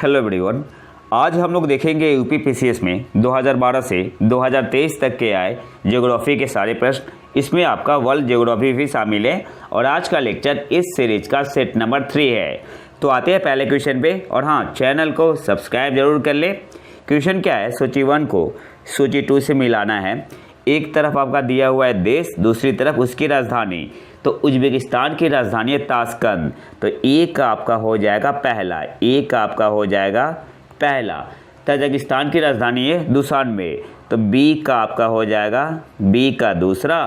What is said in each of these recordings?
Hello everyone. आज हम लोग देखेंगे यूपी पीसीएस में 2012 से 2023 तक के आए ज्योग्राफी के सारे प्रश्न। इसमें आपका वर्ल्ड ज्योग्राफी भी शामिल है और आज का लेक्चर इस सीरीज का सेट नंबर 3 है। तो आते हैं पहले क्वेश्चन पे। और हाँ, चैनल को सब्सक्राइब जरूर कर ले। क्वेश्चन क्या है, सूची 1 को सूची 2 से मिलाना है। एक तरफ आपका दिया हुआ है देश, दूसरी तरफ उसकी राजधानी। तो उज्बेकिस्तान की राजधानी है ताशकंद। तो ए का आपका हो जाएगा पहला, ए का आपका हो जाएगा पहला। तजाकिस्तान की राजधानी है दुशानबे। तो बी का आपका हो जाएगा बी का दूसरा।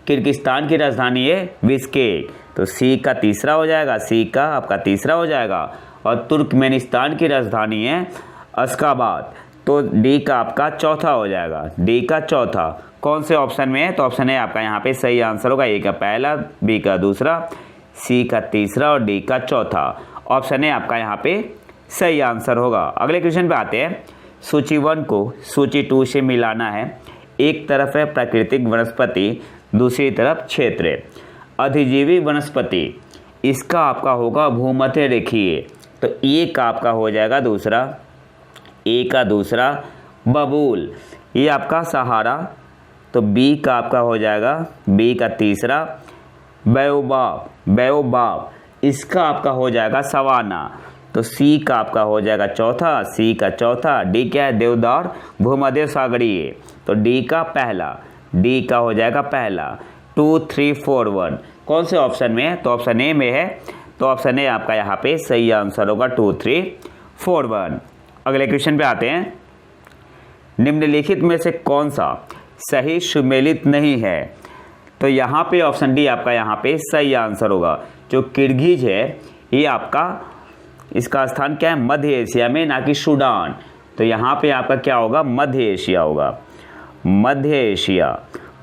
किर्गिस्तान की राजधानी है बिश्केक। तो सी का तीसरा हो जाएगा, सी का आपका तीसरा हो जाएगा। और तुर्कमेनिस्तान की राजधानी है अशगाबाद। तो डी का आपका चौथा हो जाएगा, डी का चौथा। कौन से ऑप्शन में है? तो ऑप्शन है आपका यहाँ पे सही आंसर होगा। ए का पहला, बी का दूसरा, सी का तीसरा और डी का चौथा। ऑप्शन है आपका यहाँ पे सही आंसर होगा। अगले क्वेश्चन पे आते हैं। सूची 1 को सूची 2 से मिलाना है। एक तरफ है प्राकृतिक वनस्पति, दूसरी तरफ क्षेत्र। अधिजीवी वनस्पति इसका आपका होगा भूमध्य रेखीय। तो ए का आपका हो जाएगा दूसरा, ए का दूसरा बबूल, ये आपका सहारा। तो बी का आपका हो जाएगा बी का तीसरा बायोबाब, बायोबाब इसका आपका हो जाएगा सवाना। तो सी का आपका हो जाएगा चौथा, सी का चौथा। डी क्या है? देवदार भूमध्य सागरीय। तो डी का पहला, डी का हो जाएगा पहला। 2 3 4 1 कौन से ऑप्शन में है? तो ऑप्शन ए में है। तो ऑप्शन ए आपका यहाँ पे सही आंसर होगा 2 3 4 1। अगले क्वेश्चन पे आते हैं। निम्नलिखित में से कौन सा सही सुमेलित नहीं है? तो यहाँ पे ऑप्शन डी आपका यहाँ पे सही आंसर होगा। जो किर्गिज है ये आपका, इसका स्थान क्या है? मध्य एशिया में, ना कि सूडान। तो यहाँ पे आपका क्या होगा? मध्य एशिया होगा, मध्य एशिया।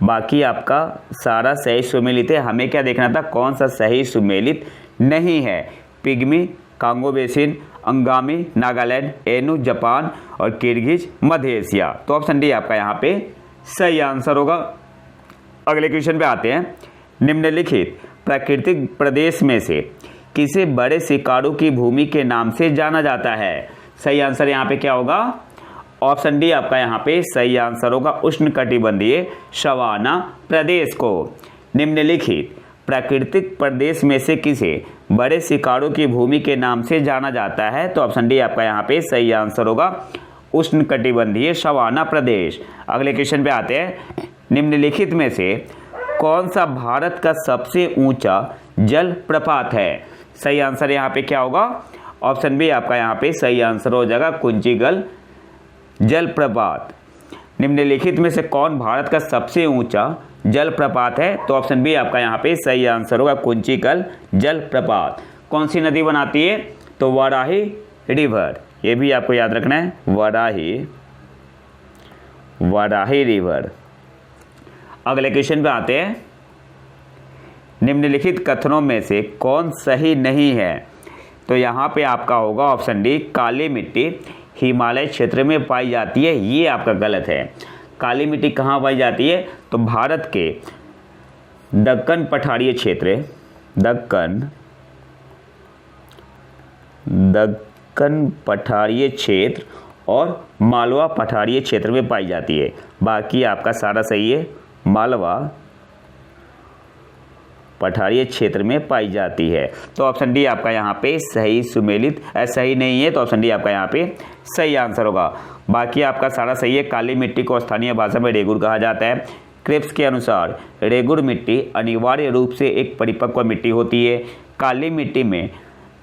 बाकी आपका सारा सही सुमेलित है। हमें क्या देखना था? कौन सा सही सुमेलित नहीं है? Pygmy, Congo basin, Angami Nagaland, Ainu Japan और किर्गिज मध्य एशिया। तो ऑप्शन डी आपका यहाँ पे सही आंसर होगा। अगले क्वेश्चन पे आते हैं। निम्नलिखित प्राकृतिक प्रदेश में से किसे बड़े शिकारू की भूमि के नाम से जाना जाता है? सही आंसर यहाँ पे क्या होगा? ऑप्शन डी आपका यहाँ पे सही आंसर होगा उष्णकटिबंधीय सवाना प्रदेश को। निम्नलिखित प्राकृतिक प्रदेश में से किसे बड़े शिकारू की भूमि के नाम से जाना जाता है? तो ऑप्शन डी आपका यहाँ पे सही आंसर होगा उष्णकटिबंधीय सवाना प्रदेश। अगले क्वेश्चन पे आते हैं। निम्नलिखित में से कौन सा भारत का सबसे ऊंचा जल प्रपात है? सही आंसर यहाँ पे क्या होगा? ऑप्शन बी आपका यहाँ पे सही आंसर हो जाएगा कुंचिगल जलप्रपात। निम्नलिखित में से कौन भारत का सबसे ऊंचा जलप्रपात है? तो ऑप्शन बी आपका यहाँ पे सही आंसर होगा कुंचिकल जलप्रपात। कौन सी नदी बनाती है? तो वाराही रिवर, ये भी आपको याद रखना है, वाराही रिवर। अगले क्वेश्चन पे आते हैं। निम्नलिखित कथनों में से कौन सही नहीं है? तो यहाँ पे आपका होगा ऑप्शन डी, काली मिट्टी हिमालय क्षेत्र में पाई जाती है। ये आपका गलत है। काली मिट्टी कहाँ पाई जाती है? तो भारत के दक्कन पठारीय क्षेत्र, दक्कन पठारीय क्षेत्र और मालवा पठारीय क्षेत्र में पाई जाती है। बाकी आपका सारा सही है, मालवा पठारीय क्षेत्र में पाई जाती है। तो ऑप्शन डी आपका यहाँ पे सही सुमेलित सही नहीं है। तो ऑप्शन डी आपका यहाँ पे सही आंसर होगा। बाकी आपका सारा सही है। काली मिट्टी को स्थानीय भाषा में रेगुर कहा जाता है। क्रिप्स के अनुसार रेगुर मिट्टी अनिवार्य रूप से एक परिपक्व मिट्टी होती है। काली मिट्टी में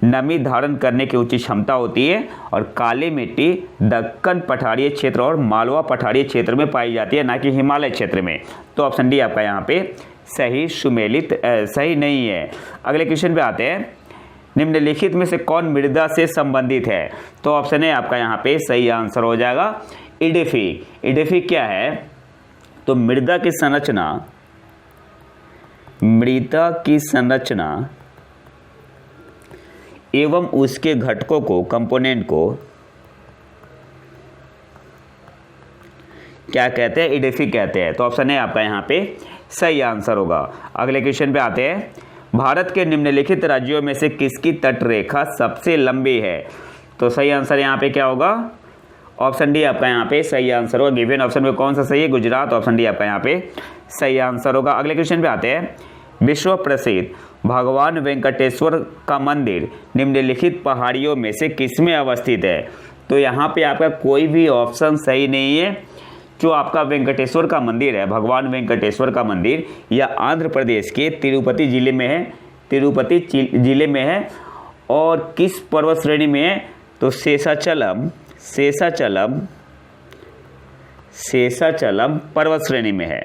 नमी धारण करने की उच्च क्षमता होती है और काली मिट्टी दक्कन पठारीय क्षेत्र और मालवा पठारीय क्षेत्र में पाई जाती है, ना कि हिमालय क्षेत्र में। तो ऑप्शन डी आपका यहाँ पे सही सुमेलित सही नहीं है। अगले क्वेश्चन पे आते हैं। निम्नलिखित में से कौन मृदा से संबंधित है? तो ऑप्शन है आपका यहाँ पे सही आंसर हो जाएगा इडेफी। इडेफी क्या है? तो मृदा की संरचना एवं उसके घटकों को, कंपोनेंट को क्या कहते हैं? इडेफी कहते हैं। तो ऑप्शन है आपका यहाँ पे सही आंसर होगा। अगले क्वेश्चन पे आते हैं। भारत के निम्नलिखित राज्यों में से किसकी तटरेखा सबसे लंबी है? तो सही आंसर यहाँ पे क्या होगा? ऑप्शन डी आपका यहाँ पे सही आंसर होगा। गिवन ऑप्शन में कौन सा सही है? गुजरात। ऑप्शन डी आपका यहाँ पे सही आंसर होगा। अगले क्वेश्चन पे आते हैं। विश्व प्रसिद्ध भगवान वेंकटेश्वर का मंदिर निम्नलिखित पहाड़ियों में से किसमें अवस्थित है? तो यहाँ पे आपका कोई भी ऑप्शन सही नहीं है। जो आपका वेंकटेश्वर का मंदिर है, भगवान वेंकटेश्वर का मंदिर, यह आंध्र प्रदेश के तिरुपति जिले में है। तिरुपति जिले में है। और किस पर्वत श्रेणी में है? तो शेषाचलम पर्वत श्रेणी में है।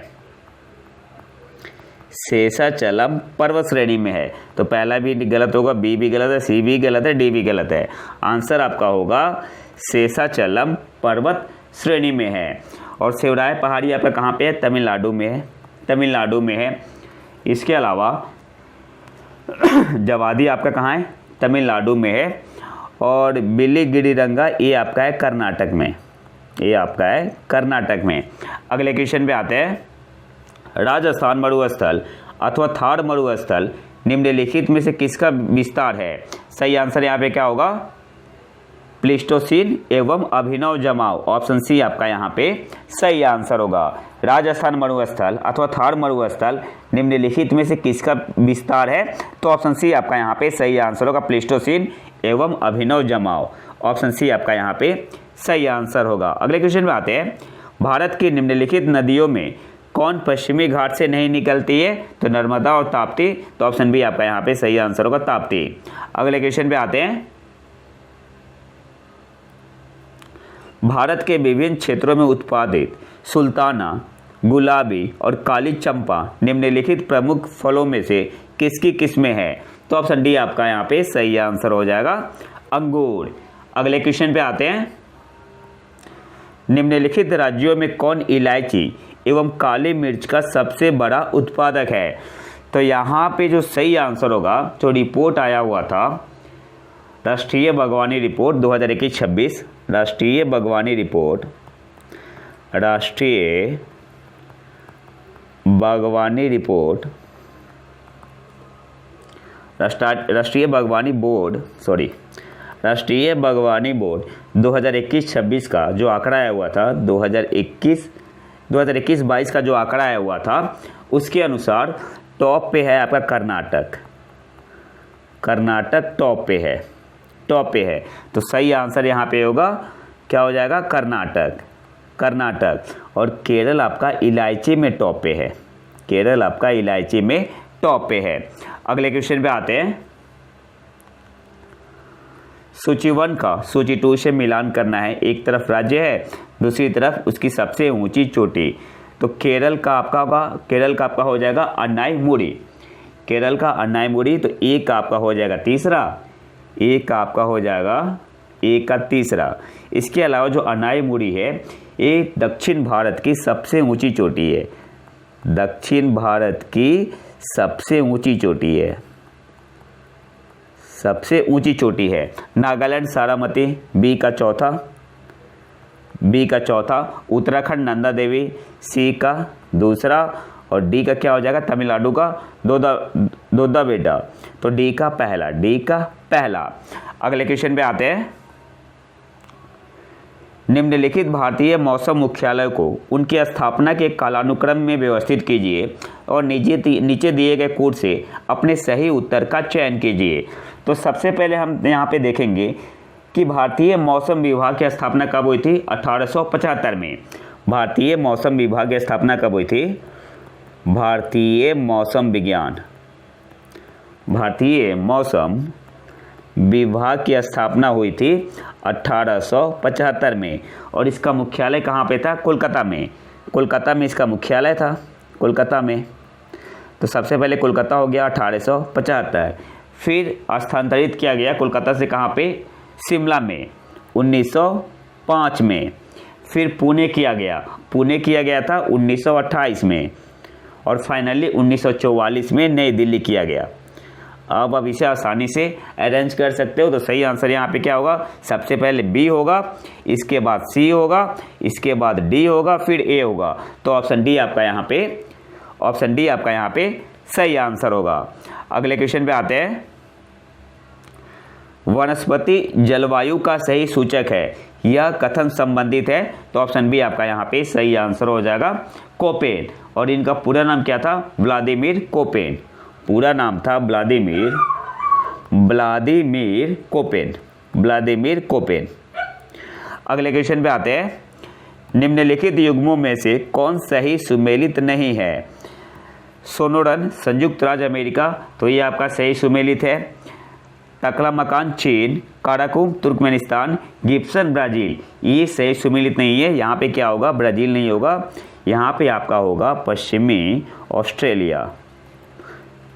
शेषाचलम पर्वत श्रेणी में है। तो पहला भी गलत होगा, बी भी गलत है, सी भी गलत है, डी भी गलत है। आंसर आपका होगा शेषाचलम पर्वत श्रेणी में है। और शिवराय पहाड़ी आपका कहाँ पे है? तमिलनाडु में है। तमिलनाडु में है। इसके अलावा जवादी आपका कहाँ है? तमिलनाडु में है। और बिलीगिरीरंगा ये आपका है कर्नाटक में। ये आपका है कर्नाटक में। अगले क्वेश्चन पे आते हैं। राजस्थान मरुस्थल अथवा थार मरुस्थल निम्नलिखित में से किसका विस्तार है? सही आंसर यहाँ पे क्या होगा? प्लीस्टोसीन एवं अभिनव जमाव। ऑप्शन सी आपका यहाँ पे सही आंसर होगा। राजस्थान मरुस्थल अथवा थार मरुस्थल निम्नलिखित में से किसका विस्तार है? तो ऑप्शन सी आपका यहाँ पे सही आंसर होगा। प्लीस्टोसीन एवं अभिनव जमाव। ऑप्शन सी आपका यहाँ पे सही आंसर होगा। अगले क्वेश्चन में आते हैं। भारत की निम्नलिखित नदियों में कौन पश्चिमी घाट से नहीं निकलती है? तो नर्मदा और ताप्ती। तो ऑप्शन बी आपका यहाँ पे सही आंसर होगा, ताप्ती। अगले क्वेश्चन पे आते हैं। भारत के विभिन्न क्षेत्रों में उत्पादित सुल्ताना, गुलाबी और काली चंपा निम्नलिखित प्रमुख फलों में से किसकी किस्में है? तो ऑप्शन डी आपका यहाँ पे सही आंसर हो जाएगा, अंगूर। अगले क्वेश्चन पे आते हैं। निम्नलिखित राज्यों में कौन इलायची एवं काली मिर्च का सबसे बड़ा उत्पादक है? तो यहाँ पे जो सही आंसर होगा, जो रिपोर्ट आया हुआ था, राष्ट्रीय बागवानी रिपोर्ट 2021-26, राष्ट्रीय बागवानी रिपोर्ट राष्ट्रीय बागवानी बोर्ड 2021-26 का जो आंकड़ा आया हुआ था, 2021-22 का जो आंकड़ा आया हुआ था, उसके अनुसार टॉप पे है आपका कर्नाटक टॉप पे है। तो सही आंसर यहाँ पे होगा, क्या हो जाएगा? कर्नाटक। और केरल आपका इलायची में टॉप पे है। अगले क्वेश्चन पे आते हैं। सूची 1 का सूची 2 से मिलान करना है। एक तरफ राज्य है, दूसरी तरफ उसकी सबसे ऊंची चोटी। तो केरल का आपका हो जाएगा अन्नाईमुड़ी। तो ए का आपका हो जाएगा तीसरा। इसके अलावा जो अन्नाईमुड़ी है, ये दक्षिण भारत की सबसे ऊंची चोटी है। नागालैंड सारामती बी का चौथा। उत्तराखंड नंदा देवी सी का दूसरा। और डी का क्या हो जाएगा? तमिलनाडु का दोदा बेटा। तो डी का पहला। अगले क्वेश्चन पे आते हैं। निम्नलिखित भारतीय मौसम मुख्यालय को उनकी स्थापना के कालानुक्रम में व्यवस्थित कीजिए और नीचे दिए गए कोड से अपने सही उत्तर का चयन कीजिए। तो सबसे पहले हम यहाँ पे देखेंगे कि भारतीय मौसम विभाग की स्थापना कब हुई थी? 1875 में। भारतीय मौसम विभाग की स्थापना कब हुई थी? भारतीय मौसम विभाग की स्थापना हुई थी 1875 में। और इसका मुख्यालय कहाँ पे था? कोलकाता में इसका मुख्यालय था, कोलकाता में। तो सबसे पहले कोलकाता हो गया 1875। फिर स्थानांतरित किया गया कोलकाता से कहाँ पे? शिमला में 1905 में। फिर पुणे किया गया था 1928 में। और फाइनली 1944 में नई दिल्ली किया गया। अब आप इसे आसानी से अरेंज कर सकते हो। तो सही आंसर यहाँ पे क्या होगा? सबसे पहले बी होगा, इसके बाद सी होगा, इसके बाद डी होगा, फिर ए होगा। तो ऑप्शन डी आपका यहाँ पे सही आंसर होगा। अगले क्वेश्चन पे आते हैं। वनस्पति जलवायु का सही सूचक है, यह कथन संबंधित है। तो ऑप्शन बी आपका यहाँ पे सही आंसर हो जाएगा कोपेन। और इनका पूरा नाम क्या था? Vladimir Koppen. पूरा नाम था व्लादिमीर कोपेन। Vladimir Koppen. अगले क्वेश्चन पे आते हैं। निम्नलिखित युग्मों में से कौन सही सुमेलित नहीं है? सोनोरन संयुक्त राज्य अमेरिका, तो ये आपका सही सुमेलित है। टकलामकान चीन, काराकुम तुर्कमेनिस्तान, गिब्सन ब्राज़ील, ये सही सुमेलित नहीं है। यहाँ पे क्या होगा? ब्राज़ील नहीं होगा, यहाँ पे आपका होगा पश्चिमी ऑस्ट्रेलिया।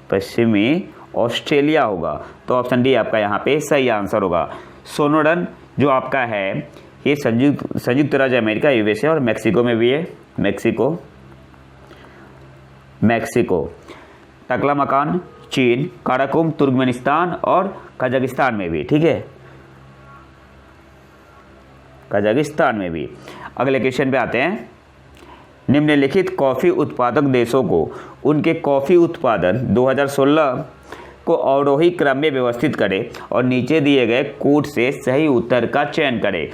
पश्चिमी ऑस्ट्रेलिया होगा। तो ऑप्शन डी आपका यहाँ पे सही आंसर होगा। सोनोरन जो आपका है ये संयुक्त राज्य अमेरिका, यूएसए और मैक्सिको में भी है। मैक्सिको। टकलामकान चीन, काराकुम तुर्कमेनिस्तान और कजाकिस्तान में भी, ठीक है, कजाकिस्तान में भी। अगले क्वेश्चन पे आते हैं। निम्नलिखित कॉफ़ी उत्पादक देशों को उनके कॉफ़ी उत्पादन 2016 को अवरोही क्रम में व्यवस्थित करें और नीचे दिए गए कूट से सही उत्तर का चयन करें।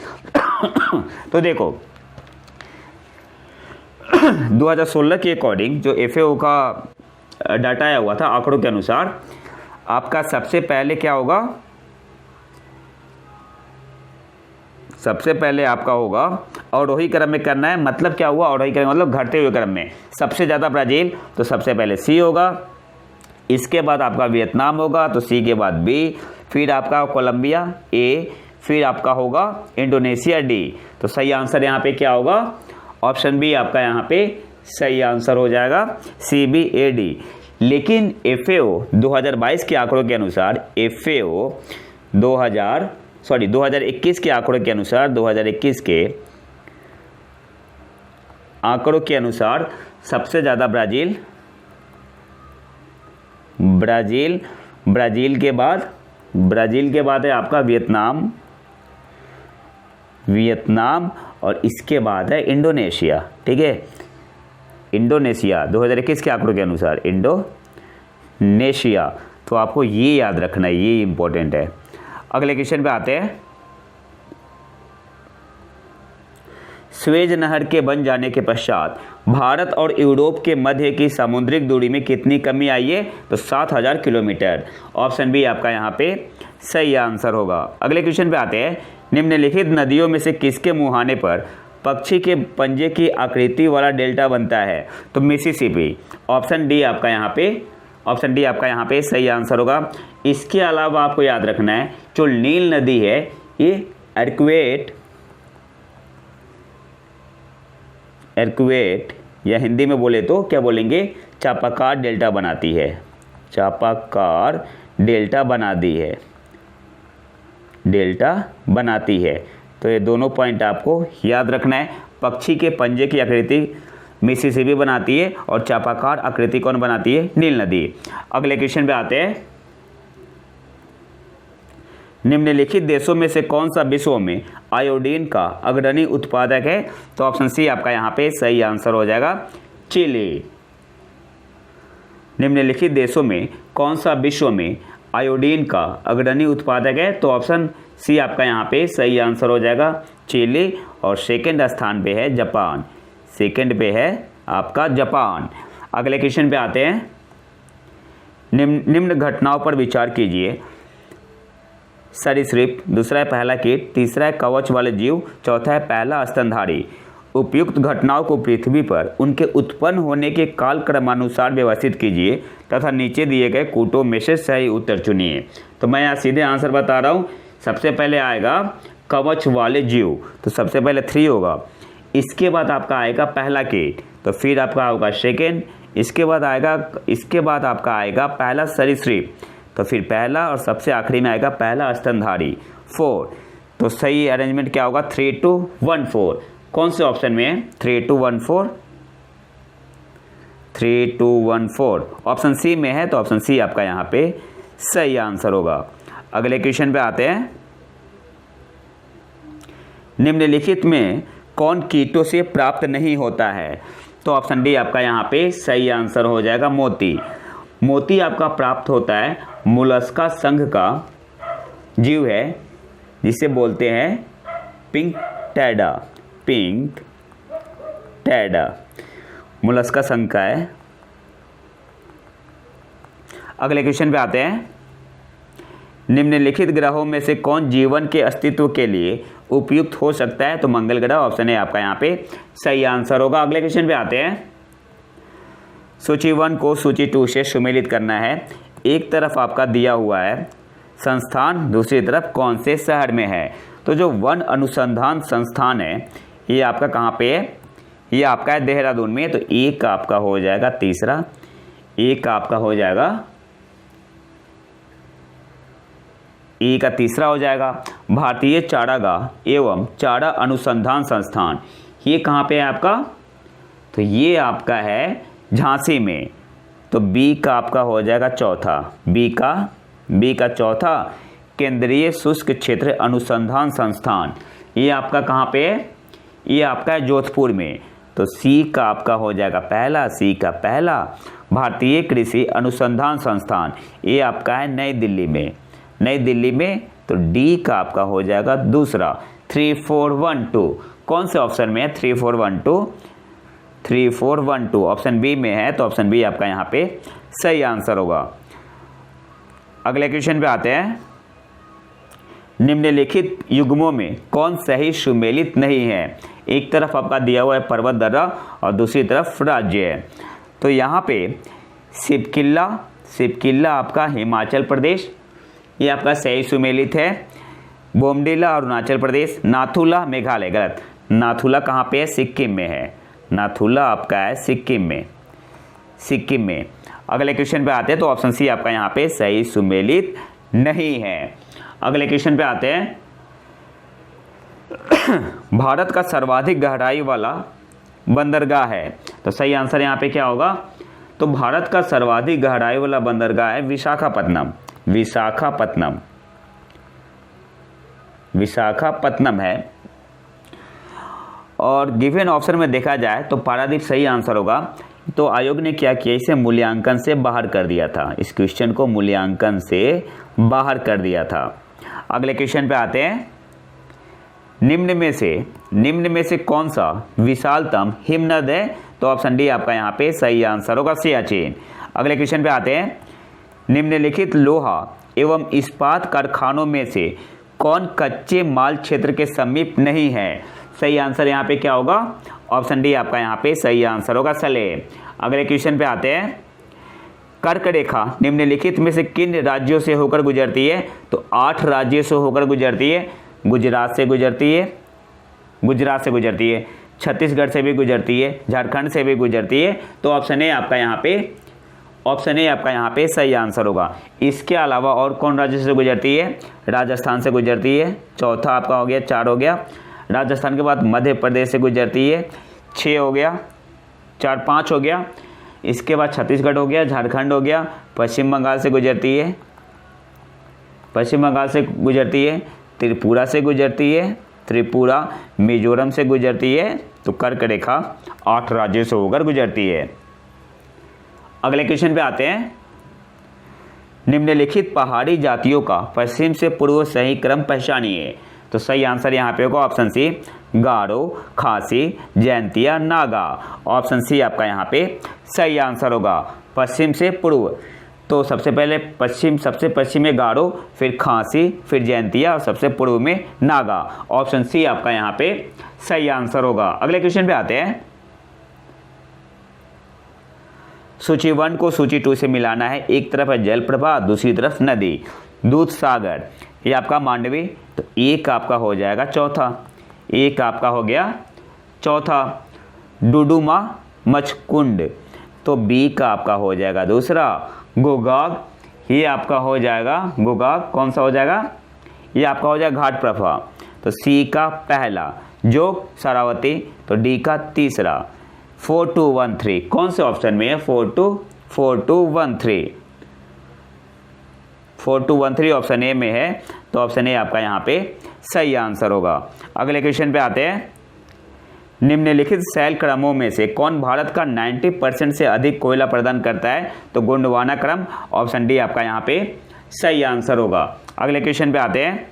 तो देखो 2016 के अकॉर्डिंग जो FAO का डाटा आया हुआ था आंकड़ों के अनुसार, आपका सबसे पहले क्या होगा? सबसे पहले आपका होगा अवरोही क्रम में करना है। मतलब क्या हुआ? अवरोही क्रम मतलब घटते हुए क्रम में। सबसे ज़्यादा ब्राज़ील, तो सबसे पहले सी होगा। इसके बाद आपका वियतनाम होगा, तो सी के बाद बी। फिर आपका कोलंबिया ए, फिर आपका होगा इंडोनेशिया डी। तो सही आंसर यहाँ पे क्या होगा? ऑप्शन बी आपका यहाँ पे सही आंसर हो जाएगा, CBAD। लेकिन FAO 2022 के आंकड़ों के अनुसार, FAO 2021 के आंकड़ों के अनुसार, 2021 के आंकड़ों के अनुसार सबसे ज़्यादा ब्राज़ील के बाद है आपका वियतनाम और इसके बाद है इंडोनेशिया, ठीक है। इंडोनेशिया 2021 के आंकड़ों के अनुसार इंडोनेशिया। तो आपको ये याद रखना है, ये इंपॉर्टेंट है। अगले क्वेश्चन पे आते हैं। स्वेज नहर के बन जाने के पश्चात भारत और यूरोप के मध्य की सामुद्रिक दूरी में कितनी कमी आई है? तो 7000 किलोमीटर। ऑप्शन बी आपका यहाँ पे सही आंसर होगा। अगले क्वेश्चन पे आते हैं। निम्नलिखित नदियों में से किसके मुहाने पर पक्षी के पंजे की आकृति वाला डेल्टा बनता है? तो मिसिसिपी। ऑप्शन डी आपका यहाँ पे सही आंसर होगा। इसके अलावा आपको याद रखना है जो नील नदी है ये एर्क्वेट या हिंदी में बोले तो क्या बोलेंगे? चापाकार डेल्टा बनाती है। चापाकार डेल्टा बनाती है। तो ये दोनों पॉइंट आपको याद रखना है। पक्षी के पंजे की आकृति मिसिसिपी बनाती है और चापाकार आकृति कौन बनाती है? नील नदी। अगले क्वेश्चन पे आते हैं। निम्नलिखित देशों में से कौन सा विश्व में आयोडीन का अग्रणी उत्पादक है? तो ऑप्शन सी आपका यहाँ पे सही आंसर हो जाएगा, चिली। निम्नलिखित देशों में कौन सा विश्व में आयोडीन का अग्रणी उत्पादक है? तो ऑप्शन सी आपका यहाँ पे सही आंसर हो जाएगा, चिली। और सेकंड स्थान पे है जापान। अगले क्वेश्चन पे आते हैं। निम्न घटनाओं पर विचार कीजिए। सरीसृप, दूसरा है पहला कीट, तीसरा है कवच वाले जीव, चौथा है पहला स्तनधारी। उपयुक्त घटनाओं को पृथ्वी पर उनके उत्पन्न होने के काल क्रमानुसार व्यवस्थित कीजिए तथा नीचे दिए गए कूटों में से सही उत्तर चुनिए। तो मैं यहाँ सीधे आंसर बता रहा हूँ। सबसे पहले आएगा कवच वाले जीव, तो सबसे पहले 3 होगा। इसके बाद आपका आएगा पहला कीट, तो फिर आपका होगा सेकेंड। इसके बाद आपका आएगा पहला सरीसृप, तो फिर पहला, और सबसे आखिरी में आएगा पहला स्तनधारी 4। तो सही अरेंजमेंट क्या होगा? 3 2 1 4। कौन से ऑप्शन में है? 3 2 1 4। 3 2 1 4 ऑप्शन सी में है, तो ऑप्शन सी आपका यहाँ पे सही आंसर होगा। अगले क्वेश्चन पे आते हैं। निम्नलिखित में कौन कीटों से प्राप्त नहीं होता है? तो ऑप्शन डी आपका यहाँ पे सही आंसर हो जाएगा, मोती। मोती आपका प्राप्त होता है मोलस्का संघ का जीव है जिसे बोलते हैं पिंक टैडा। पिंक टैडा मोलस्का संघ का है। अगले क्वेश्चन पे आते हैं। निम्नलिखित ग्रहों में से कौन जीवन के अस्तित्व के लिए उपयुक्त हो सकता है? तो मंगल ग्रह ऑप्शन है आपका यहाँ पे सही आंसर होगा। अगले क्वेश्चन पे आते हैं। सूची 1 को सूची 2 से सुमेलित करना है। एक तरफ आपका दिया हुआ है संस्थान, दूसरी तरफ कौन से शहर में है। तो जो वन अनुसंधान संस्थान है ये आपका कहाँ पे है? ये आपका है देहरादून में। तो एक आपका हो जाएगा तीसरा, एक आपका हो जाएगा, ए का तीसरा हो जाएगा। भारतीय चारागाह एवं चारा अनुसंधान संस्थान ये कहाँ पे है आपका? तो ये आपका है झांसी में। तो बी का आपका हो जाएगा चौथा, बी का चौथा केंद्रीय शुष्क क्षेत्र अनुसंधान संस्थान ये आपका कहाँ पे है? ये आपका है जोधपुर में। तो सी का आपका हो जाएगा पहला, सी का पहला भारतीय कृषि अनुसंधान संस्थान ये आपका है नई दिल्ली में, नई दिल्ली में। तो डी का आपका हो जाएगा दूसरा। 3 4 1 2 कौन से ऑप्शन में है? 3 4 1 2 3 4 1 2 ऑप्शन बी में है। तो ऑप्शन बी आपका यहाँ पे सही आंसर होगा। अगले क्वेश्चन पे आते हैं। निम्नलिखित युग्मों में कौन सही सुमेलित नहीं है? एक तरफ आपका दिया हुआ है पर्वत दर्रा और दूसरी तरफ राज्य है। तो यहाँ पे शिवकिल्ला आपका हिमाचल प्रदेश ये आपका सही सुमेलित है। बोमडिला अरुणाचल प्रदेश, नाथुला मेघालय गलत। नाथुला कहाँ पे है? सिक्किम में है। नाथुला आपका है सिक्किम में, सिक्किम में। अगले क्वेश्चन पे आते हैं। तो ऑप्शन सी आपका यहाँ पे सही सुमेलित नहीं है। अगले क्वेश्चन पे आते हैं। भारत का सर्वाधिक गहराई वाला बंदरगाह है। तो सही आंसर यहाँ पे क्या होगा? तो भारत का सर्वाधिक गहराई वाला बंदरगाह है विशाखापत्तनम। विशाखापत्तनम है। और गिवन ऑप्शन में देखा जाए तो पारादीप सही आंसर होगा। तो आयोग ने क्या किया? इसे मूल्यांकन से बाहर कर दिया था। इस क्वेश्चन को मूल्यांकन से बाहर कर दिया था। अगले क्वेश्चन पे आते हैं। निम्न में से कौन सा विशालतम हिमनद है? तो ऑप्शन डी आपका यहाँ पे सही आंसर होगा सियाचिन। अगले क्वेश्चन पे आते हैं। निम्नलिखित लोहा एवं इस्पात कारखानों में से कौन कच्चे माल क्षेत्र के समीप नहीं है? सही आंसर यहाँ पे क्या होगा? ऑप्शन डी आपका यहाँ पे सही आंसर होगा सलेम। अगले क्वेश्चन पे आते हैं। कर्क रेखा निम्नलिखित में से किन राज्यों से होकर गुजरती है? तो 8 राज्यों से होकर गुजरती है। गुजरात से गुजरती है, छत्तीसगढ़ से भी गुजरती है, झारखंड से भी गुजरती है। तो ऑप्शन ए आपका यहाँ पे सही आंसर होगा। इसके अलावा और कौन राज्य से गुजरती है? राजस्थान से गुजरती है। चौथा आपका हो गया, 4 हो गया। राजस्थान के बाद मध्य प्रदेश से गुजरती है, 6 हो गया, 4 5 हो गया। इसके बाद छत्तीसगढ़ हो गया, झारखंड हो गया, पश्चिम बंगाल से गुजरती है, त्रिपुरा से गुजरती है, मिजोरम से गुजरती है। तो कर्क रेखा 8 राज्यों से होकर गुजरती है। अगले क्वेश्चन पे आते हैं। निम्नलिखित पहाड़ी जातियों का पश्चिम से पूर्व सही क्रम पहचानिए। तो सही आंसर यहाँ पे होगा ऑप्शन सी गारो, खासी, जैंतिया, नागा। ऑप्शन सी आपका यहाँ पे सही आंसर होगा। पश्चिम से पूर्व तो सबसे पश्चिम में गारो, फिर खासी, फिर जैंतिया और सबसे पूर्व में नागा। ऑप्शन सी आपका यहाँ पे सही आंसर होगा। अगले क्वेश्चन पे आते हैं। सूची 1 को सूची 2 से मिलाना है। एक तरफ है जल प्रवाह, दूसरी तरफ नदी। दूध सागर ये आपका मांडवी। तो एक आपका हो जाएगा चौथा, डुडुमा मचकुंड। तो बी का आपका हो जाएगा दूसरा। गोगाग ये आपका हो जाएगा, गोगाग कौन सा हो जाएगा? ये आपका हो जाएगा घाट प्रवाह। तो सी का पहला, जोग शरावती। तो डी का तीसरा। 4 2 1 3 कौन से ऑप्शन में है? 4 2 1 3 ऑप्शन ए में है। तो ऑप्शन ए आपका यहाँ पे सही आंसर होगा। अगले क्वेश्चन पे आते हैं। निम्नलिखित शैल क्रमों में से कौन भारत का 90% से अधिक कोयला प्रदान करता है? तो गोंडवाना क्रम। ऑप्शन डी आपका यहाँ पे सही आंसर होगा। अगले क्वेश्चन पे आते हैं।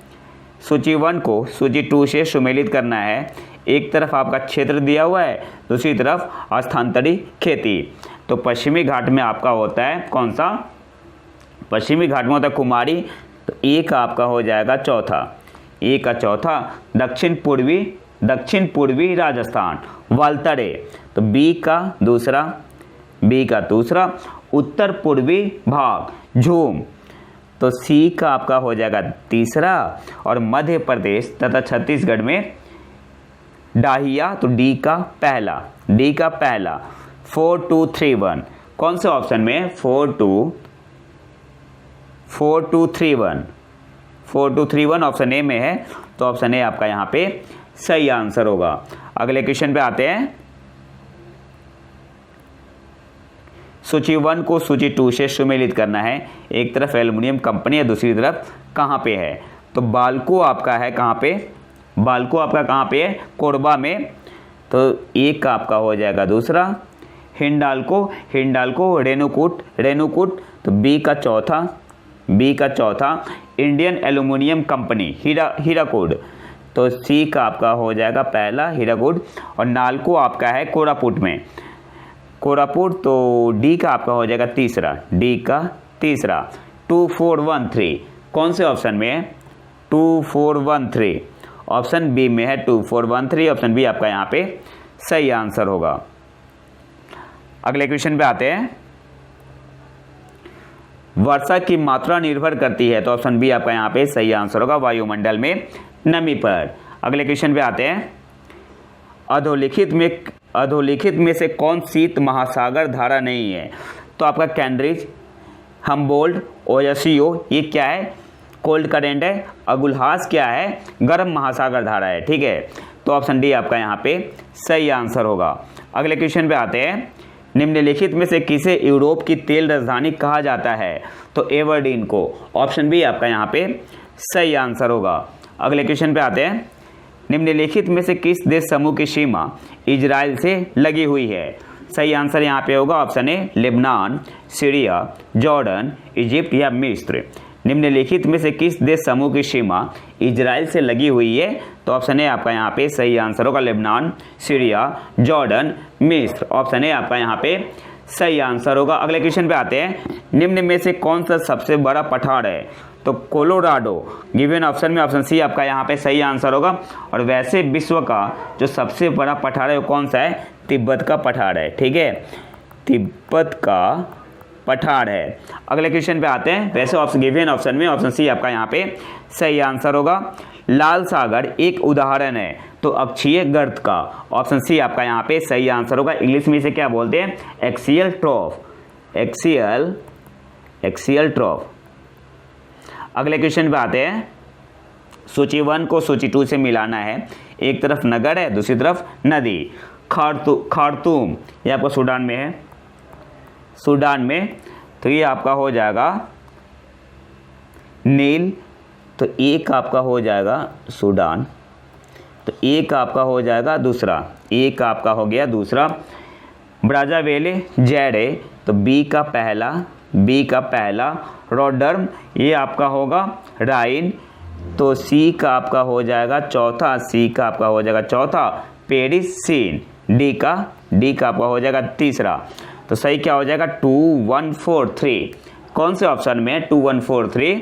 सूची 1 को सूची 2 से सुमेलित करना है। एक तरफ आपका क्षेत्र दिया हुआ है, दूसरी तरफ स्थानांतरित खेती। तो पश्चिमी घाट में आपका होता है कौन सा? पश्चिमी घाट में होता है कुमारी, तो ए का आपका हो जाएगा चौथा, ए का चौथा। दक्षिण पूर्वी राजस्थान वालतड़े, तो बी का दूसरा। उत्तर पूर्वी भाग झूम, तो सी का आपका हो जाएगा तीसरा। और मध्य प्रदेश तथा छत्तीसगढ़ में डाहिया, तो डी का पहला। 4 2 3 1 कौन से ऑप्शन में? 4 2 3 1 ऑप्शन ए में है, तो ऑप्शन ए आपका यहाँ पे सही आंसर होगा। अगले क्वेश्चन पे आते हैं। सूची 1 को सूची 2 से सुमेलित करना है। एक तरफ एल्युमिनियम कंपनी है, दूसरी तरफ कहाँ पे है? तो बाल्को आपका है कहाँ पे? बाल्को आपका कहाँ पे है? कोरबा में, तो एक का आपका हो जाएगा दूसरा। हिंडाल्को रेणुकूट, तो बी का चौथा। इंडियन एल्युमिनियम कंपनी हीराकुड, तो सी का आपका हो जाएगा पहला हीराकुड। और नाल्को आपका है कोरापुट में, तो डी का आपका हो जाएगा तीसरा। 2 4 1 3 कौन से ऑप्शन में है? 2 4 1 3 ऑप्शन बी में है। 2 4 1 3 ऑप्शन बी आपका यहाँ पे सही आंसर होगा। अगले क्वेश्चन पे आते हैं। वर्षा की मात्रा निर्भर करती है, तो ऑप्शन बी आपका यहाँ पे सही आंसर होगा, वायुमंडल में नमी पर। अगले क्वेश्चन पे आते हैं। अधोलिखित में से कौन शीत महासागर धारा नहीं है? तो आपका कैम्ब्रिज, हम्बोल्ट, ओयासियो, ये क्या है? कोल्ड करेंट है। अगुलहास क्या है? गर्म महासागर धारा है। ठीक है, तो ऑप्शन डी आपका यहाँ पे सही आंसर होगा। अगले क्वेश्चन पे आते हैं। निम्नलिखित में से किसे यूरोप की तेल राजधानी कहा जाता है? तो एवर्डीन को, ऑप्शन बी आपका यहाँ पे सही आंसर होगा। अगले क्वेश्चन पे आते हैं। निम्नलिखित में से किस देश समूह की सीमा इजराइल से लगी हुई है? सही आंसर यहाँ पे होगा option A Lebanon, Syria, Jordan, Egypt या मिस्र। निम्नलिखित में से किस देश समूह की सीमा इजराइल से लगी हुई है? तो ऑप्शन ए आपका यहाँ पे सही आंसर होगा लेबनान, सीरिया, जॉर्डन, मिस्र। ऑप्शन ए आपका यहाँ पे सही आंसर होगा। अगले क्वेश्चन पे आते हैं। निम्न में से कौन सा सबसे बड़ा पठार है? तो कोलोराडो गिवन ऑप्शन में ऑप्शन सी आपका यहाँ पे सही आंसर होगा। और वैसे विश्व का जो सबसे बड़ा पठार है वो कौन सा है? तिब्बत का पठार है। ठीक है, तिब्बत का पठार है। अगले क्वेश्चन पे आते हैं। वैसे ऑप्शन गिवन ऑप्शन में ऑप्शन सी आपका यहाँ पे सही आंसर होगा। लाल सागर एक उदाहरण है, तो अक्षीय गर्त का, ऑप्शन सी आपका यहाँ पे सही आंसर होगा। इंग्लिश में इसे क्या बोलते हैं? एक्सियल ट्रॉफ। अगले क्वेश्चन पे आते हैं। सूची 1 को सूची 2 से मिलाना है। एक तरफ नगर है, दूसरी तरफ नदी। खार्तूम ये आपका सूडान में है, तो ये आपका हो जाएगा नील, तो एक आपका हो जाएगा सूडान, तो एक आपका हो जाएगा दूसरा, एक आपका हो गया दूसरा। ब्राज़ाविले जैडे, तो बी का पहला। रोडर्म ये आपका होगा राइन, तो सी का आपका हो जाएगा चौथा। पेरिस सीन, डी का आपका हो जाएगा तीसरा। तो सही क्या हो जाएगा? 2 1 4 3 कौन से ऑप्शन में? 2 1 4 3,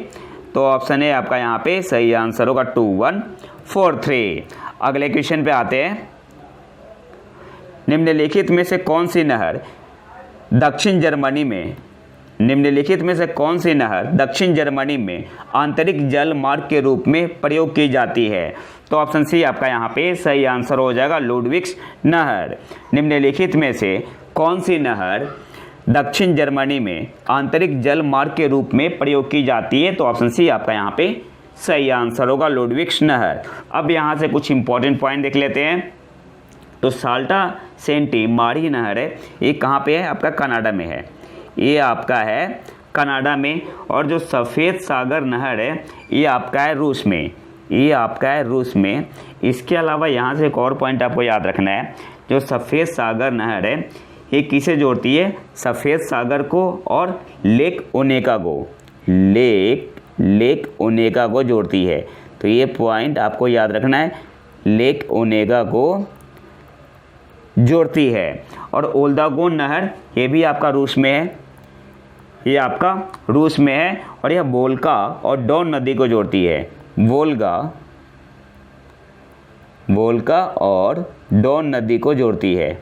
तो ऑप्शन ए आपका यहाँ पे सही आंसर होगा 2 1 4 3। अगले क्वेश्चन पे आते हैं। निम्नलिखित में से कौन सी नहर दक्षिण जर्मनी में आंतरिक जल मार्ग के रूप में प्रयोग की जाती है? तो ऑप्शन सी आपका यहाँ पे सही आंसर हो जाएगा लुडविग्स नहर। निम्नलिखित में से कौन सी नहर दक्षिण जर्मनी में आंतरिक जल मार्ग के रूप में प्रयोग की जाती है? तो ऑप्शन सी आपका यहाँ पे सही आंसर होगा लुडविग्स नहर। अब यहाँ से कुछ इंपॉर्टेंट पॉइंट देख लेते हैं। तो साल्टा सेंटी मारी नहर है, ये कहाँ पे है? आपका कनाडा में है, ये आपका है कनाडा में। और जो सफ़ेद सागर नहर है ये आपका है रूस में, इसके अलावा यहाँ से एक और पॉइंट आपको याद रखना है। जो सफ़ेद सागर नहर है ये किसे जोड़ती है? सफ़ेद सागर को और लेक ओनेगा को। लेक ओनेगा को जोड़ती है। तो ये पॉइंट आपको याद रखना है, लेक ओनेगा को जोड़ती है। और ओल्दागोन नहर ये भी आपका रूस में है, ये आपका रूस में है, और यह वोल्गा और डॉन नदी को जोड़ती है। वोल्गा और डॉन नदी को जोड़ती है,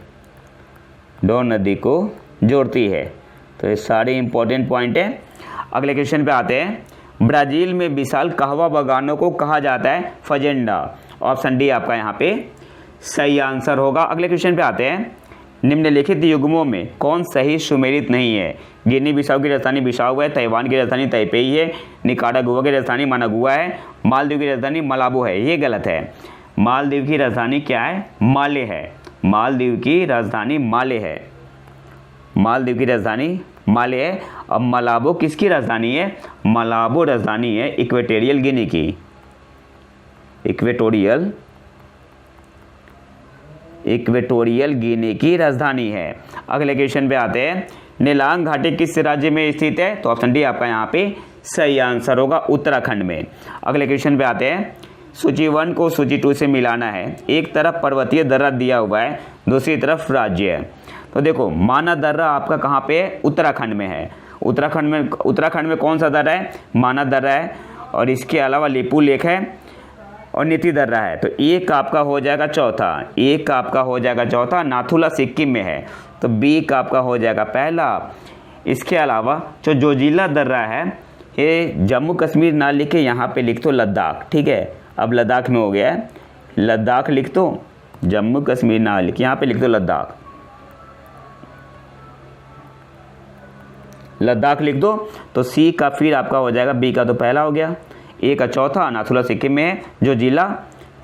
डॉन नदी को जोड़ती है। तो ये सारे इंपॉर्टेंट पॉइंट है। अगले क्वेश्चन पे आते हैं। ब्राज़ील में विशाल कहवा बागानों को कहा जाता है फजेंडा। ऑप्शन डी आपका यहाँ पे सही आंसर होगा। अगले क्वेश्चन पे आते हैं। निम्नलिखित युग्मों में कौन सही सुमेलित नहीं है? गिनी बिसाऊ की राजधानी बिसाऊ है, ताइवान की राजधानी ताइपेई है, निकारागुआ की राजधानी मानागुआ है, मालदीव की राजधानी मलाबो है। ये गलत है। मालदीव की राजधानी क्या है? माले है। मालदीव की राजधानी माले है। मालदीव की राजधानी माले है। अब मलाबो किसकी राजधानी है? मलाबो राजधानी है इक्वेटोरियल गिनी की, इक्वेटोरियल गिनी की राजधानी है। अगले क्वेश्चन पे आते हैं। नीलांग घाटी किस राज्य में स्थित है? तो ऑप्शन डी आपका यहाँ पे सही आंसर होगा, उत्तराखंड में। अगले क्वेश्चन पे आते हैं। सूची 1 को सूची 2 से मिलाना है। एक तरफ पर्वतीय दर्रा दिया हुआ है, दूसरी तरफ राज्य है। तो देखो माना दर्रा आपका कहाँ पे है? उत्तराखंड में है। उत्तराखंड में कौन सा दर्रा है? माना दर्रा है, और इसके अलावा लेपू लेक है और नीति दर्रा है। तो एक आपका हो जाएगा चौथा, नाथुला सिक्किम में है। तो बी का आपका हो जाएगा पहला। इसके अलावा जो जोजिला दर्रा है ये जम्मू कश्मीर ना लिखे यहाँ पे लिख दो लद्दाख, ठीक है। अब लद्दाख में हो गया है, लद्दाख लिख दो, जम्मू कश्मीर ना लिख, यहाँ पे लिख दो लद्दाख लिख दो। तो सी का फिर आपका हो जाएगा, बी का तो पहला हो गया, ए का चौथा, नाथुला सिक्किम में है जो जिला,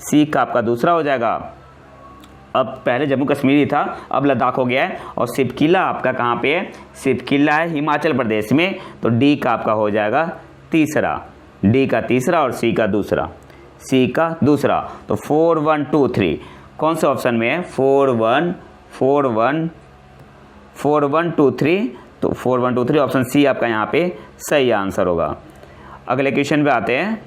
सी का आपका दूसरा हो जाएगा। अब पहले जम्मू कश्मीर था, अब लद्दाख हो गया है। और सिपकिला आपका कहाँ पे है? सिपकिला है हिमाचल प्रदेश में। तो डी का आपका हो जाएगा तीसरा, डी का तीसरा और सी का दूसरा, सी का दूसरा। तो 4 1 2 3 कौन से ऑप्शन में है? 4 1 2 3। तो 4 1 2 3 ऑप्शन सी आपका यहाँ पे सही आंसर होगा। अगले क्वेश्चन पे आते हैं।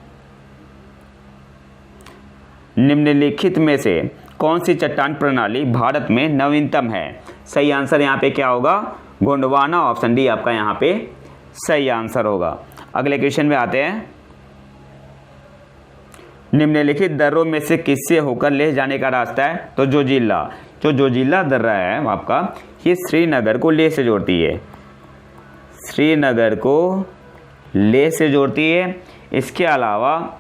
निम्नलिखित में से कौन सी चट्टान प्रणाली भारत में नवीनतम है? सही आंसर यहाँ पे क्या होगा? गोंडवाना। ऑप्शन डी आपका यहाँ पे सही आंसर होगा। अगले क्वेश्चन में आते हैं। निम्नलिखित दर्रों में से किससे होकर लेह जाने का रास्ता है? तो जो जोजिला दर्रा है आपका, ये श्रीनगर को लेह से जोड़ती है, श्रीनगर को लेह से जोड़ती है। इसके अलावा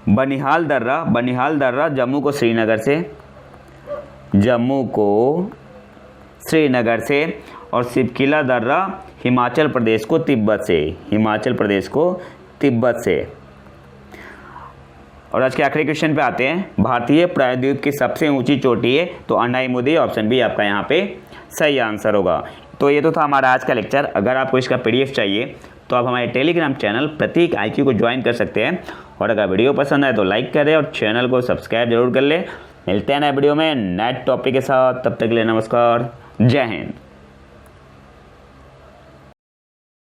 बनिहाल दर्रा जम्मू को श्रीनगर से, और सिपकिला दर्रा हिमाचल प्रदेश को तिब्बत से। और आज के आखिरी क्वेश्चन पे आते हैं। भारतीय प्रायद्वीप की सबसे ऊंची चोटी है? तो अनाईमुदी। ऑप्शन बी आपका यहाँ पे सही आंसर होगा। तो ये तो था हमारा आज का लेक्चर। अगर आपको इसका PDF चाहिए तो आप हमारे टेलीग्राम चैनल प्रतीक IQ को ज्वाइन कर सकते हैं। और अगर वीडियो पसंद आए तो लाइक करें और चैनल को सब्सक्राइब जरूर कर ले। मिलते हैं नए वीडियो में नए टॉपिक के साथ, तब तक के लिए नमस्कार, जय हिंद।